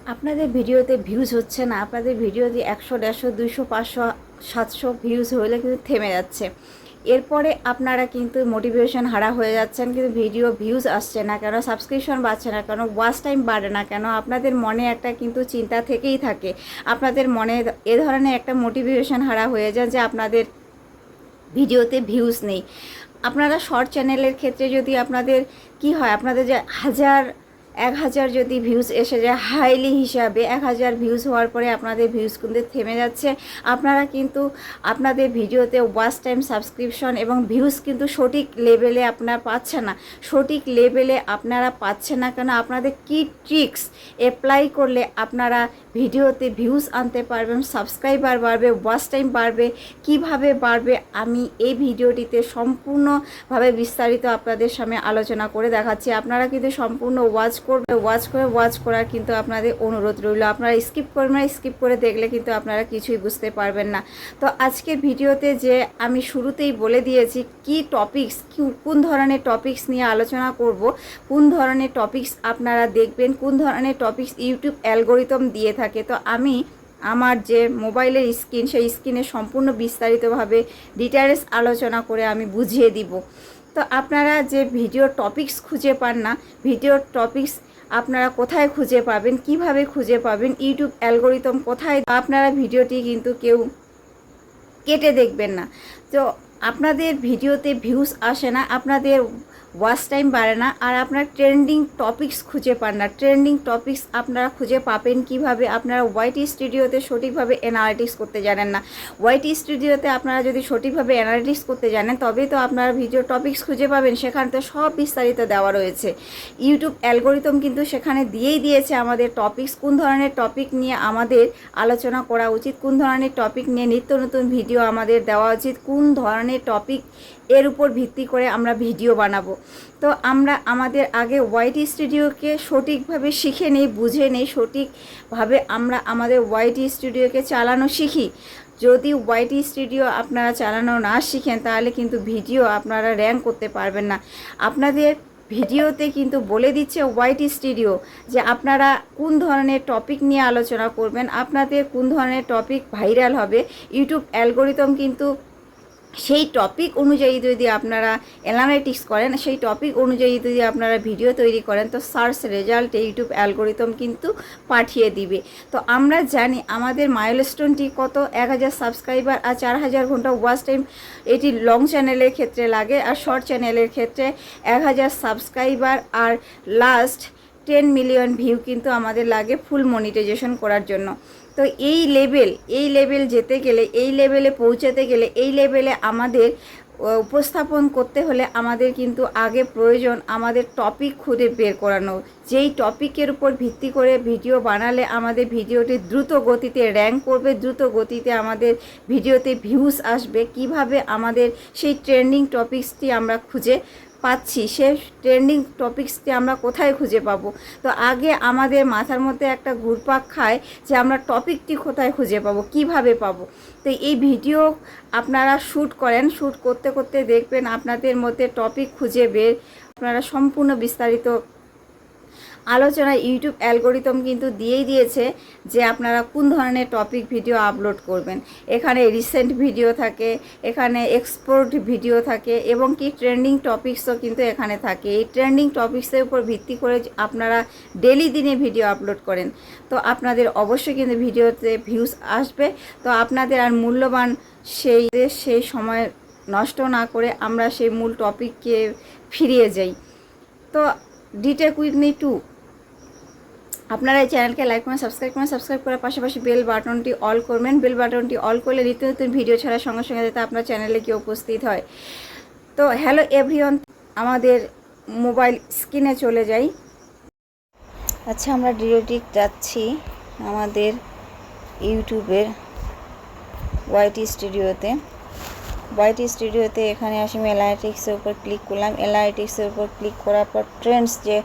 আপনাদের ভিডিওতে ভিউজ হচ্ছে না, আপনাদের ভিডিওতে 100, 150, 200, 500, 700 ভিউজ হলে কিন্তু থেমে যাচ্ছে। এরপরে আপনারা কিন্তু মোটিভেশন হারা হয়ে যাচ্ছেন, কিন্তু ভিডিও ভিউজ আসছে না কেন, সাবস্ক্রিপশন বাড়ছে না কেন, ওয়াচ টাইম বাড়ে না কেন। আপনাদের মনে একটা কিন্তু চিন্তা থেকেই থাকে, আপনাদের মনে এ ধরনের একটা মোটিভেশন হারা হয়ে যায় যে আপনাদের ভিডিওতে ভিউজ নেই। আপনারা শর্ট চ্যানেলের ক্ষেত্রে যদি আপনাদের কি হয়, আপনাদের যে 1000 যদি ভিউজ এসে যায় হাইলি হিসাবে, 1000 ভিউজ হওয়ার পরে আপনাদের ভিউজ কিন্তু থেমে যাচ্ছে। আপনারা কিন্তু আপনাদের ভিডিওতে ওয়াচ টাইম, সাবস্ক্রিপশন এবং ভিউজ কিন্তু সঠিক লেভেলে আপনারা পাচ্ছেন না। সঠিক লেভেলে আপনারা পাচ্ছেন না কেন, আপনাদের কি ট্রিক্স অ্যাপ্লাই করলে আপনারা ভিডিওতে ভিউজ আনতে পারবেন, সাবস্ক্রাইবার বাড়বে, ওয়াচ টাইম বাড়বে, কিভাবে বাড়বে, আমি এই ভিডিওটিতে সম্পূর্ণভাবে বিস্তারিত আপনাদের সামনে আলোচনা করে দেখাচ্ছি। আপনারা কিন্তু সম্পূর্ণ ওয়াচ করার কিন্তু আপনাদের অনুরোধ রইল। আপনারা স্কিপ করবেন না, স্কিপ করে দেখলে কিন্তু আপনারা কিছুই বুঝতে পারবেন না। তো আজকের ভিডিওতে যে আমি শুরুতেই বলে দিয়েছি কি টপিকস, কোন ধরনের টপিকস নিয়ে আলোচনা করব, কোন ধরনের টপিকস আপনারা দেখবেন, কোন ধরনের টপিকস ইউটিউব অ্যালগরিদম দিয়ে থাকে। তো আমি আমার যে মোবাইলের স্ক্রিন, সেই স্ক্রিনে সম্পূর্ণ বিস্তারিতভাবে ডিটেইলস আলোচনা করে আমি বুঝিয়ে দিব। তো আপনারা যে ভিডিও টপিকস খুঁজে পান না, ভিডিও টপিকস আপনারা কোথায় খুঁজে পাবেন, কিভাবে খুঁজে পাবেন, ইউটিউব অ্যালগরিদম কোথায়, আপনারা ভিডিওটি কিন্তু কেউ কেটে দেখবেন না। তো আপনাদের ভিডিওতে ভিউজ আসে না, আপনাদের ওয়াচ টাইম বাড়ে না, আর আপনার ট্রেন্ডিং টপিকস খুঁজে পান না। ট্রেন্ডিং টপিকস আপনারা খুঁজে পাবেন কিভাবে? আপনারা ওয়াইটি স্টুডিওতে সঠিকভাবে অ্যানালিটিক্স করতে জানেন না। ওয়াইটি স্টুডিওতে আপনারা যদি সঠিকভাবে অ্যানালিটিক্স করতে জানেন তবেই তো আপনারা ভিডিও টপিকস খুঁজে পাবেন, সেখানে তো সব বিস্তারিত দেওয়া রয়েছে। ইউটিউব অ্যালগরিদম কিন্তু সেখানে দিয়েই দিয়েছে আমাদের টপিকস, কোন ধরনের টপিক নিয়ে আমাদের আলোচনা করা উচিত, কোন ধরনের টপিক নিয়ে নিত্য নতুন ভিডিও আমাদের দেওয়া উচিত, কোন ধরনের টপিক এর উপর ভিত্তি করে আমরা ভিডিও বানাবো। তো আমরা আমাদের আগে ওয়াইটি স্টুডিওকে সঠিকভাবে শিখে নেই, বুঝে নেই, সঠিকভাবে আমরা আমাদের ওয়াইটি স্টুডিওকে চালানো শিখি। যদি ওয়াইটি স্টুডিও আপনারা চালানো না শিখেন তাহলে কিন্তু ভিডিও আপনারা র্যাঙ্ক করতে পারবেন না। আপনাদের ভিডিওতে কিন্তু বলে দিচ্ছে ওয়াইটি স্টুডিও যে আপনারা কোন ধরনের টপিক নিয়ে আলোচনা করবেন, আপনাদের কোন ধরনের টপিক ভাইরাল হবে। ইউটিউব অ্যালগরিদম কিন্তু সেই টপিক অনুযায়ী যদি আপনারা অ্যানালাইটিক্স করেন, সেই টপিক অনুযায়ী যদি আপনারা ভিডিও তৈরি করেন, তো সার্চ রেজাল্টে ইউটিউব অ্যালগরিদম কিন্তু পাঠিয়ে দিবে। তো আমরা জানি আমাদের মাইলস্টোনটি কত, 1000 সাবস্ক্রাইবার আর 4000 ঘন্টা ওয়াচ টাইম, এটি লং চ্যানেলের ক্ষেত্রে লাগে। আর শর্ট চ্যানেলের ক্ষেত্রে 1000 সাবস্ক্রাইবার আর লাস্ট 10 মিলিয়ন ভিউ কিন্তু আমাদের লাগে ফুল মনিটাইজেশন করার জন্য। তো এই লেভেল যেতে গেলে, এই লেভেলে পৌঁছাতে গেলে, এই লেভেলে আমাদের উপস্থাপন করতে হলে আমাদের কিন্তু আগে প্রয়োজন আমাদের টপিক খুঁজে বের করানো। যেই টপিকের উপর ভিত্তি করে ভিডিও বানালে আমাদের ভিডিওটি দ্রুত গতিতে র্যাঙ্ক করবে, দ্রুত গতিতে আমাদের ভিডিওতে ভিউজ আসবে, কিভাবে আমাদের সেই ট্রেন্ডিং টপিকসটি আমরা খুঁজে পাচ্ছি, সে ট্রেন্ডিং টপিকসটি আমরা কোথায় খুঁজে পাবো। তো আগে আমাদের মাথার মধ্যে একটা ঘুরপাক খায় যে আমরা টপিকটি কোথায় খুঁজে পাবো, কিভাবে পাবো। তো এই ভিডিও আপনারা শ্যুট করেন, শ্যুট করতে করতে দেখবেন আপনাদের মধ্যে টপিক খুঁজে বের, আপনারা সম্পূর্ণ বিস্তারিত আলোচনা ইউটিউব অ্যালগরিদম কিন্তু দিয়েই দিয়েছে যে আপনারা কোন ধরনের টপিক ভিডিও আপলোড করবেন। এখানে রিসেন্ট ভিডিও থাকে, এখানে এক্সপোর্ট ভিডিও থাকে এবং কি ট্রেন্ডিং টপিকসও কিন্তু এখানে থাকে। এই ট্রেন্ডিং টপিকসের উপর ভিত্তি করে আপনারা ডেলি দিনে ভিডিও আপলোড করেন, তো আপনাদের অবশ্যই কিন্তু ভিডিওতে ভিউজ আসবে। তো আপনাদের আর মূল্যবান সেই সময় নষ্ট না করে আমরা সেই মূল টপিককে ফিরিয়ে যাই। তো ডিটেক উইথ মি টু, আপনারা এই চ্যানেলকে লাইক করুন, সাবস্ক্রাইব করার পাশাপাশি বেল বাটনটি অল করবেন। বেল বাটনটি অল করলে নিত্য নতুন ভিডিও ছাড়ার সঙ্গে সঙ্গে যাতে আপনার চ্যানেলে গিয়ে উপস্থিত হয়। তো হ্যালো এভরিওয়ান, আমাদের মোবাইল স্ক্রিনে চলে যাই। আচ্ছা, আমরা ডিরেক্ট যাচ্ছি আমাদের ইউটিউবের ওয়াইটি স্টুডিওতে। এখানে আসি, আমি অ্যানালিটিক্সের উপর ক্লিক করলাম। অ্যানালিটিক্সের উপর ক্লিক করার পর ট্রেন্ডস যে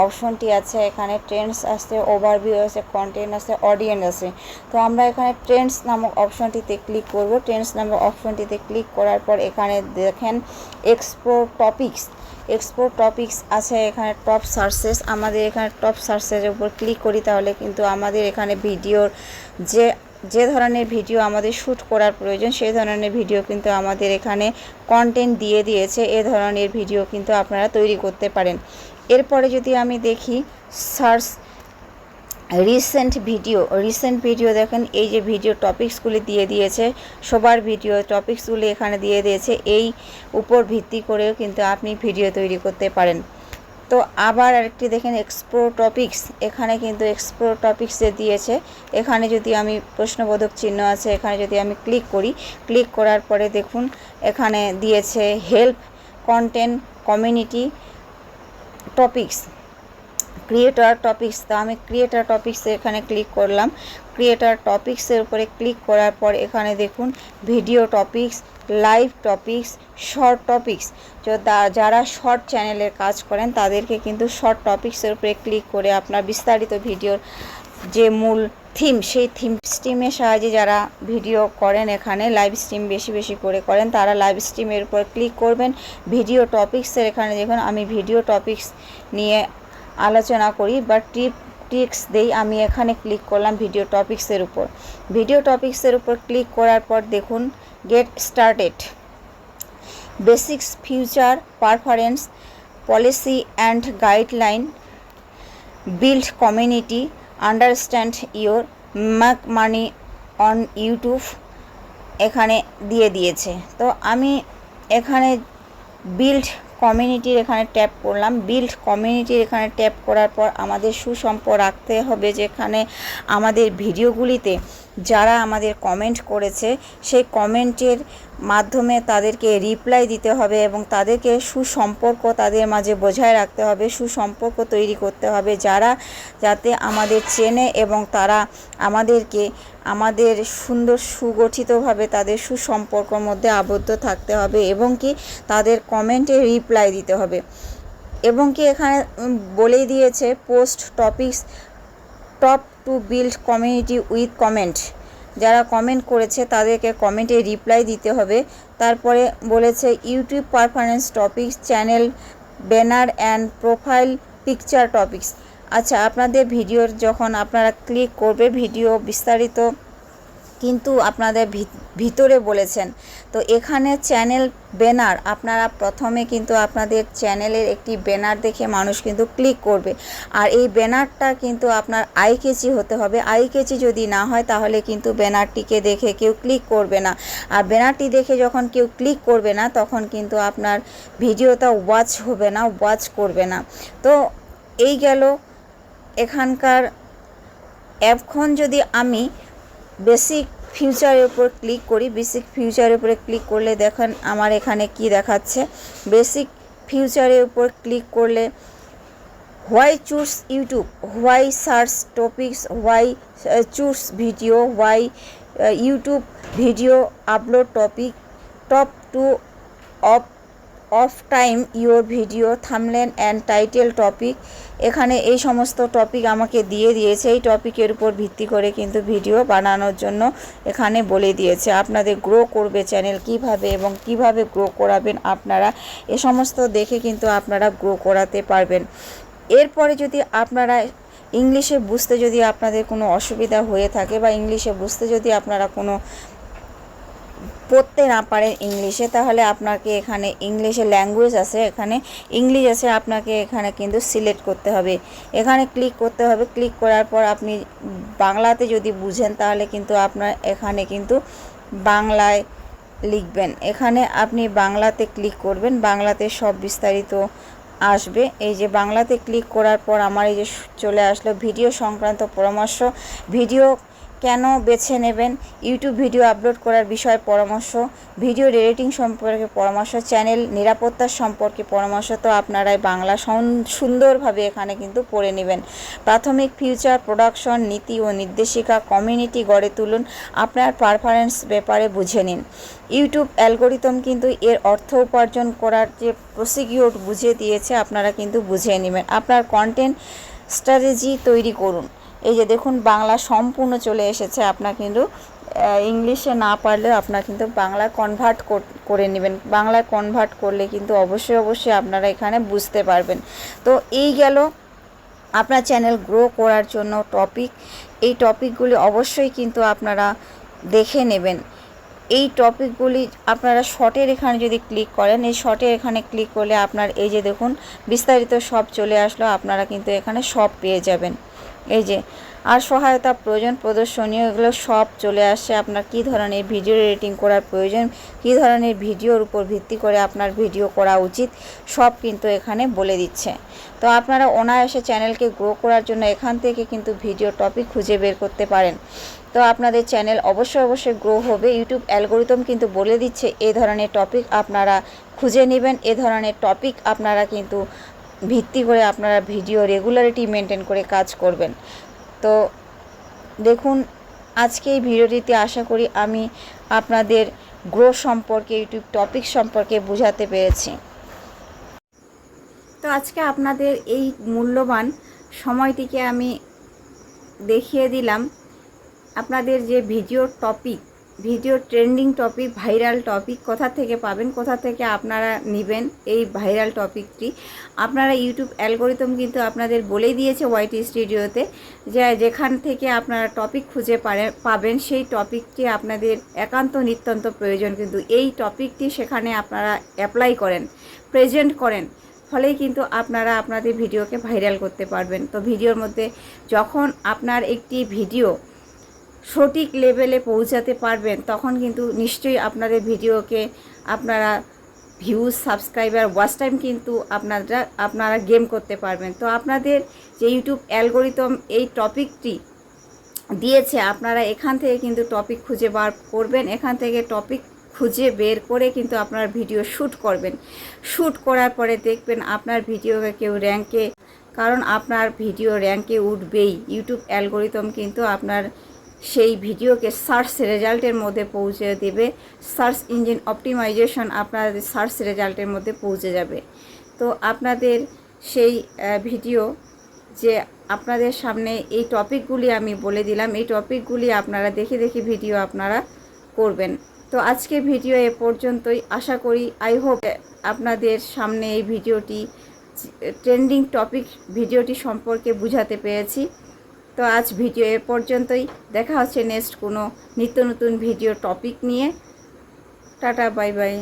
অপশনটি আছে, এখানে ট্রেন্ডস আছে, ওভারভিউ আছে, কন্টেন্ট আছে, অডিয়েন্স আছে। তো আমরা এখানে ট্রেন্ডস নামক অপশনটিতে ক্লিক করব। ট্রেন্ডস নামক অপশনটিতে ক্লিক করার পর এখানে দেখেন এক্সপ্লোর টপিকস, এক্সপোর্ট টপিকস আছে, এখানে টপ সার্চেস, আমাদের এখানে টপ সার্চের উপর ক্লিক করি তাহলে কিন্তু আমাদের এখানে ভিডিওর যে ধরনের ভিডিও আমাদের শ্যুট করার প্রয়োজন সেই ধরনের ভিডিও কিন্তু আমাদের এখানে কন্টেন্ট দিয়ে দিয়েছে। এ ধরনের ভিডিও কিন্তু আপনারা তৈরি করতে পারেন। এরপরে যদি আমি দেখি সার্চ রিসেন্ট ভিডিও দেখেন, এই যে ভিডিও টপিকসগুলি দিয়ে দিয়েছে, সবার ভিডিও টপিকসগুলি এখানে দিয়ে দিয়েছে। এই উপর ভিত্তি করেও কিন্তু আপনি ভিডিও তৈরি করতে পারেন। তো আবার আরেকটি দেখেন এক্সপ্লোর টপিকস, এখানে কিন্তু এক্সপ্লোর টপিকসে দিয়েছে। এখানে যদি আমি প্রশ্নবোধক চিহ্ন আছে, এখানে যদি আমি ক্লিক করি, ক্লিক করার পরে দেখুন এখানে দিয়েছে help, content, community, topics, creator topics. তো আমি ক্রিয়েটর টপিক্সে এখানে ক্লিক করলাম। ক্রিয়েটর টপিক্সের উপরে ক্লিক করার পর এখানে দেখুন video topics, live topics, short topics. যারা শর্ট চ্যানেলের কাজ করেন তাদেরকে কিন্তু শর্ট টপিক্সের উপরে ক্লিক করে আপনার বিস্তারিত ভিডিওর যে মূল থিম, সেই থিম স্ট্রিমের সাহায্যে যারা ভিডিও করেন, এখানে লাইভ স্ট্রিম বেশি বেশি করে করেন, তারা লাইভ স্ট্রিমের উপর ক্লিক করবেন। ভিডিও টপিক্সের এখানে দেখুন আমি ভিডিও টপিক্স নিয়ে আলোচনা করি বা টিপস দেই। আমি এখানে ক্লিক করলাম ভিডিও টপিক্সের উপর। ভিডিও টপিক্সের উপর ক্লিক করার পর দেখুন get started, basics, future performance, policy and guideline, build community, understand your, make money on YouTube এখানে দিয়ে দিয়েছে। তো আমি এখানে বিল্ড কমিউনিটির এখানে ট্যাপ করলাম। বিল্ড কমিউনিটির এখানে ট্যাপ করার পর আমাদের সুসম্পর্ক রাখতে হবে, যেখানে আমাদের ভিডিওগুলিতে যারা আমাদের কমেন্ট করেছে সেই কমেন্টের মাধ্যমে তাদেরকে রিপ্লাই দিতে হবে এবং তাদেরকে সুসম্পর্ক তাদের মাঝে বজায় রাখতে হবে, সুসম্পর্ক তৈরি করতে হবে, যাতে আমাদের চেনে এবং তারা আমাদের সুন্দর সুগঠিতভাবে তাদের সুসম্পর্কের মধ্যে আবদ্ধ থাকতে হবে এবং কি তাদের কমেন্টে রিপ্লাই দিতে হবে। এবং কি এখানে বলেই দিয়েছে post topics top to build community with comment, যারা কমেন্ট করেছে তাদেরকে কমেন্টে রিপ্লাই দিতে হবে। তারপরে বলেছে YouTube performance topics, channel banner and profile picture topics. আচ্ছা, আপনাদের ভিডিওর যখন আপনারা ক্লিক করবে ভিডিও বিস্তারিত কিন্তু আপনাদের ভিতরে বলেছেন। তো এখানে চ্যানেল ব্যানার, আপনারা প্রথমে কিন্তু আপনাদের চ্যানেলের একটি ব্যানার দেখে মানুষ কিন্তু ক্লিক করবে, আর এই ব্যানারটা কিন্তু আপনার আই ক্যাচি হতে হবে। আই ক্যাচি যদি না হয় তাহলে কিন্তু ব্যানারটিকে দেখে কেউ ক্লিক করবে না, আর ব্যানারটি দেখে যখন কেউ ক্লিক করবে না তখন কিন্তু আপনার ভিডিওটা ওয়াচ হবে না, ওয়াচ করবে না। তো এই গেল এখানকার। এখন যদি আমি বেসিক ফিউচারের উপর ক্লিক করি, বেসিক ফিউচারের উপরে ক্লিক করলে দেখেন আমার এখানে কি দেখাচ্ছে। বেসিক ফিউচারের উপর ক্লিক করলে why choose YouTube, why search topics, why choose video, why YouTube video upload topic, top to of time your video, thumbnail and title topic. এখানে এই সমস্ত টপিক আমাকে দিয়ে দিয়েছে। এই টপিকের উপর ভিত্তি করে কিন্তু ভিডিও বানানোর জন্য এখানে বলে দিয়েছে। আপনাদের গ্রো করবে চ্যানেল কিভাবে এবং কিভাবে গ্রো করাবেন আপনারা, এ সমস্ত দেখে কিন্তু আপনারা গ্রো করাতে পারবেন। এরপরে যদি আপনারা ইংলিশে বুঝতে যদি আপনাদের কোনো অসুবিধা হয়ে থাকে বা ইংলিশে বুঝতে যদি আপনারা কোনো পড়তে না পারেন ইংলিশে, তাহলে আপনাকে এখানে ইংলিশে ল্যাঙ্গুয়েজ আছে, এখানে ইংলিশ আছে, আপনাকে এখানে কিন্তু সিলেক্ট করতে হবে, এখানে ক্লিক করতে হবে। ক্লিক করার পর আপনি বাংলাতে যদি বুঝেন তাহলে কিন্তু আপনার এখানে কিন্তু বাংলায় লিখবেন। এখানে আপনি বাংলাতে ক্লিক করবেন, বাংলাতে সব বিস্তারিত আসবে। এই যে বাংলাতে ক্লিক করার পর আমার এই যে চলে আসলো ভিডিও সংক্রান্ত পরামর্শ, ভিডিও কেন বেছে নেবেন, ইউটিউব ভিডিও আপলোড করার বিষয়ে পরামর্শ, ভিডিও এডিটিং সম্পর্কে পরামর্শ, চ্যানেল নিরাপত্তার সম্পর্কে পরামর্শ। তো আপনারাই বাংলা সুন্দরভাবে এখানে কিন্তু পড়ে নেবেন। প্রাথমিক ফিউচার প্রোডাকশন নীতি ও নির্দেশিকা, কমিউনিটি গড়ে তুলুন, আপনার পারফরমেন্স ব্যাপারে বুঝে নিন। ইউটিউব অ্যালগোরিদম কিন্তু এর অর্থ উপার্জন করার যে প্রসিকিউর বুঝিয়ে দিয়েছে, আপনারা কিন্তু বুঝে নেবেন। আপনার কন্টেন্ট স্ট্র্যাটেজি তৈরি করুন। এই যে দেখুন বাংলা সম্পূর্ণ চলে এসেছে, আপনার কিন্তু ইংলিশে না পারলেও আপনারা কিন্তু বাংলায় কনভার্ট করে নেবেন। বাংলায় কনভার্ট করলে কিন্তু অবশ্যই আপনারা এখানে বুঝতে পারবেন। তো এই গেল আপনার চ্যানেল গ্রো করার জন্য টপিক। এই টপিকগুলি অবশ্যই কিন্তু আপনারা দেখে নেবেন। এই টপিকগুলি আপনারা শর্টের এখানে যদি ক্লিক করেন, এই শর্টের এখানে ক্লিক করলে আপনার এই যে দেখুন বিস্তারিত সব চলে আসলো, আপনারা কিন্তু এখানে সব পেয়ে যাবেন। এই যে আর সহায়তা প্রয়োজন প্রদর্শনীয়, এগুলো সব চলে আসছে। আপনার কী ধরনের ভিডিও এডিটিং করার প্রয়োজন, কী ধরনের ভিডিওর উপর ভিত্তি করে আপনার ভিডিও করা উচিত, সব কিন্তু এখানে বলে দিচ্ছে। তো আপনারা অনায়াসে চ্যানেলকে গ্রো করার জন্য এখান থেকে কিন্তু ভিডিও টপিক খুঁজে বের করতে পারেন। তো আপনাদের চ্যানেল অবশ্যই গ্রো হবে। ইউটিউব অ্যালগোরিদম কিন্তু বলে দিচ্ছে এই ধরনের টপিক আপনারা খুঁজে নেবেন, এ ধরনের টপিক আপনারা কিন্তু ভিত্তি করে আপনারা ভিডিও রেগুলারিটি মেনটেন করে কাজ করবেন। তো দেখুন আজকে এই ভিডিওটিতে আশা করি আমি আপনাদের গ্রো সম্পর্কে, ইউটিউব টপিক সম্পর্কে বোঝাতে পেরেছি। তো আজকে আপনাদের এই মূল্যবান সময়টিকে আমি দেখিয়ে দিলাম আপনাদের যে video topic, video trending topic, viral topic কোথা থেকে পাবেন, কোথা থেকে আপনারা নেবেন এই ভাইরাল টপিকটি। আপনারা ইউটিউব অ্যালগোরিদম কিন্তু আপনাদের বলেই দিয়েছে ওয়াইটি স্টুডিওতে যে যেখান থেকে আপনারা টপিক খুঁজে পাবেন সেই টপিকটি আপনাদের একান্ত নিত্যন্ত প্রয়োজন। কিন্তু এই টপিকটি সেখানে আপনারা অ্যাপ্লাই করেন, প্রেজেন্ট করেন, ফলেই কিন্তু আপনারা আপনাদের ভিডিওকে ভাইরাল করতে পারবেন। তো ভিডিওর মধ্যে যখন আপনার একটি ভিডিও সঠিক লেভেলে পৌঁছাতে পারবেন তখন কিন্তু নিশ্চয়ই আপনাদের ভিডিওকে আপনারা ভিউজ, সাবস্ক্রাইবার, ওয়াচ টাইম কিন্তু আপনারা গেম করতে পারবেন। তো আপনাদের যে ইউটিউব অ্যালগোরিদম এই টপিকটি দিয়েছে, আপনারা এখান থেকে কিন্তু টপিক খুঁজে বার করবেন, এখান থেকে টপিক খুঁজে বের করে কিন্তু আপনার ভিডিও শ্যুট করবেন। শ্যুট করার পরে দেখবেন আপনার ভিডিওকে কেউ র্যাঙ্কে, কারণ আপনার ভিডিও র্যাঙ্কে উঠবেই। ইউটিউব অ্যালগোরিদম কিন্তু আপনার সেই ভিডিওকে সার্চ রেজাল্টের মধ্যে পৌঁছে দেবে। সার্চ ইঞ্জিন অপটিমাইজেশন আপনাদের সার্চ রেজাল্টের মধ্যে পৌঁছে যাবে। তো আপনাদের সেই ভিডিও যে আপনাদের সামনে এই টপিকগুলি আমি বলে দিলাম, এই টপিকগুলি আপনারা দেখে ভিডিও আপনারা করবেন। তো আজকে ভিডিও এ পর্যন্তই। আশা করি আই হোপ আপনাদের সামনে এই ভিডিওটি ট্রেন্ডিং টপিক ভিডিওটি সম্পর্কে বুঝাতে পেরেছি। তো আজ ভিডিও এ পর্যন্তই। দেখা হচ্ছে নেক্সট কোনো নিত্য নতুন ভিডিও টপিক নিয়ে। Tata, bye bye.